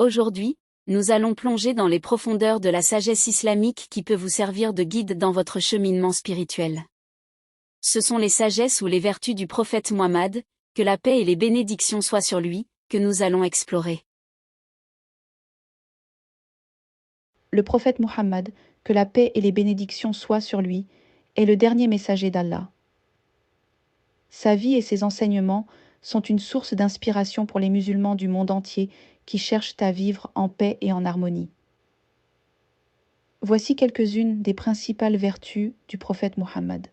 Aujourd'hui, nous allons plonger dans les profondeurs de la sagesse islamique qui peut vous servir de guide dans votre cheminement spirituel. Ce sont les sagesses ou les vertus du prophète Muhammad, que la paix et les bénédictions soient sur lui, que nous allons explorer. Le prophète Muhammad, que la paix et les bénédictions soient sur lui, est le dernier messager d'Allah. Sa vie et ses enseignements sont une source d'inspiration pour les musulmans du monde entier qui cherchent à vivre en paix et en harmonie. Voici quelques-unes des principales vertus du prophète Muhammad,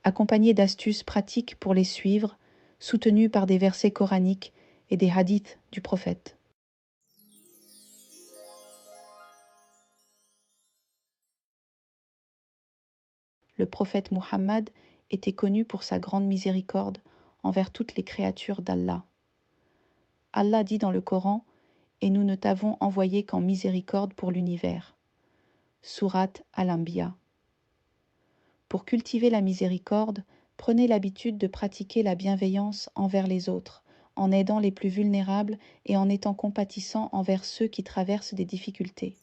accompagnées d'astuces pratiques pour les suivre, soutenues par des versets coraniques et des hadiths du prophète. Le prophète Muhammad était connu pour sa grande miséricorde envers toutes les créatures d'Allah. Allah dit dans le Coran « Et nous ne t'avons envoyé qu'en miséricorde pour l'univers » Sourate Al-Anbiya. Pour cultiver la miséricorde, prenez l'habitude de pratiquer la bienveillance envers les autres, en aidant les plus vulnérables et en étant compatissant envers ceux qui traversent des difficultés.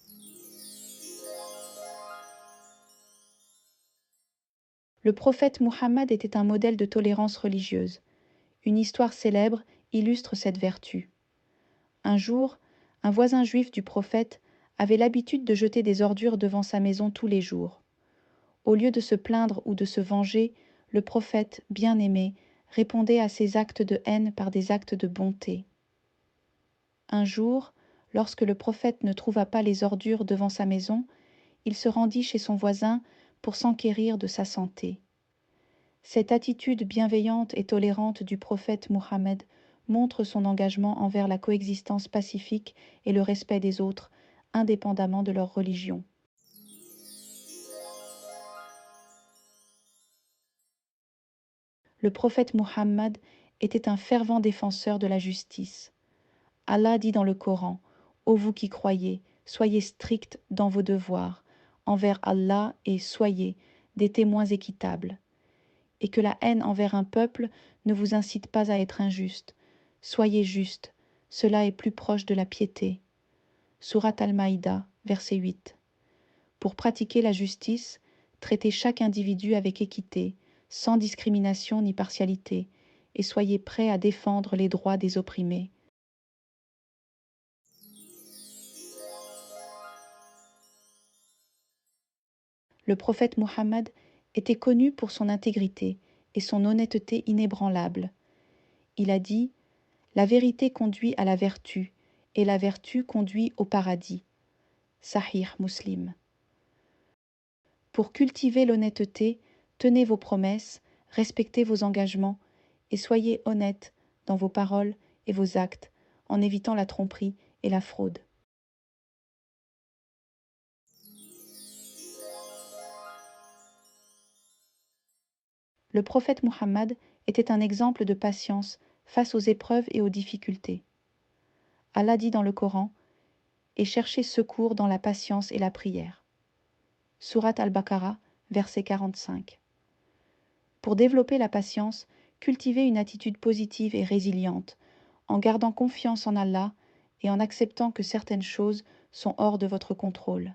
Le prophète Muhammad était un modèle de tolérance religieuse. Une histoire célèbre illustre cette vertu. Un jour, un voisin juif du prophète avait l'habitude de jeter des ordures devant sa maison tous les jours. Au lieu de se plaindre ou de se venger, le prophète, bien-aimé, répondait à ces actes de haine par des actes de bonté. Un jour, lorsque le prophète ne trouva pas les ordures devant sa maison, il se rendit chez son voisin pour s'enquérir de sa santé. Cette attitude bienveillante et tolérante du prophète Muhammad montre son engagement envers la coexistence pacifique et le respect des autres, indépendamment de leur religion. Le prophète Muhammad était un fervent défenseur de la justice. Allah dit dans le Coran « Ô vous qui croyez, soyez stricts dans vos devoirs envers Allah et soyez des témoins équitables. Et que la haine envers un peuple ne vous incite pas à être injuste. Soyez justes, cela est plus proche de la piété. » Sourate Al-Maïda, verset 8. Pour pratiquer la justice, traitez chaque individu avec équité, sans discrimination ni partialité, et soyez prêts à défendre les droits des opprimés. Le prophète Muhammad était connu pour son intégrité et son honnêteté inébranlable. Il a dit « La vérité conduit à la vertu, et la vertu conduit au paradis. » Sahih Muslim. Pour cultiver l'honnêteté, tenez vos promesses, respectez vos engagements et soyez honnêtes dans vos paroles et vos actes en évitant la tromperie et la fraude. Le prophète Muhammad était un exemple de patience face aux épreuves et aux difficultés. Allah dit dans le Coran « Et cherchez secours dans la patience et la prière » Sourate Al-Baqarah, verset 45. Pour développer la patience, cultivez une attitude positive et résiliente, en gardant confiance en Allah et en acceptant que certaines choses sont hors de votre contrôle.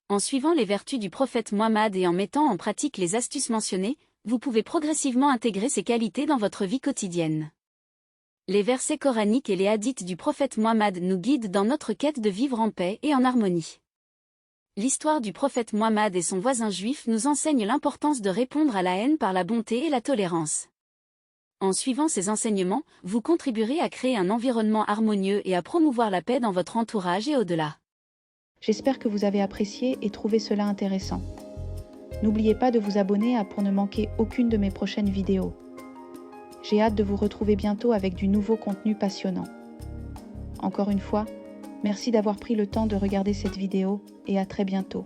En suivant les vertus du prophète Muhammad et en mettant en pratique les astuces mentionnées, vous pouvez progressivement intégrer ces qualités dans votre vie quotidienne. Les versets coraniques et les hadiths du prophète Muhammad nous guident dans notre quête de vivre en paix et en harmonie. L'histoire du prophète Muhammad et son voisin juif nous enseigne l'importance de répondre à la haine par la bonté et la tolérance. En suivant ces enseignements, vous contribuerez à créer un environnement harmonieux et à promouvoir la paix dans votre entourage et au-delà. J'espère que vous avez apprécié et trouvé cela intéressant. N'oubliez pas de vous abonner pour ne manquer aucune de mes prochaines vidéos. J'ai hâte de vous retrouver bientôt avec du nouveau contenu passionnant. Encore une fois, merci d'avoir pris le temps de regarder cette vidéo et à très bientôt.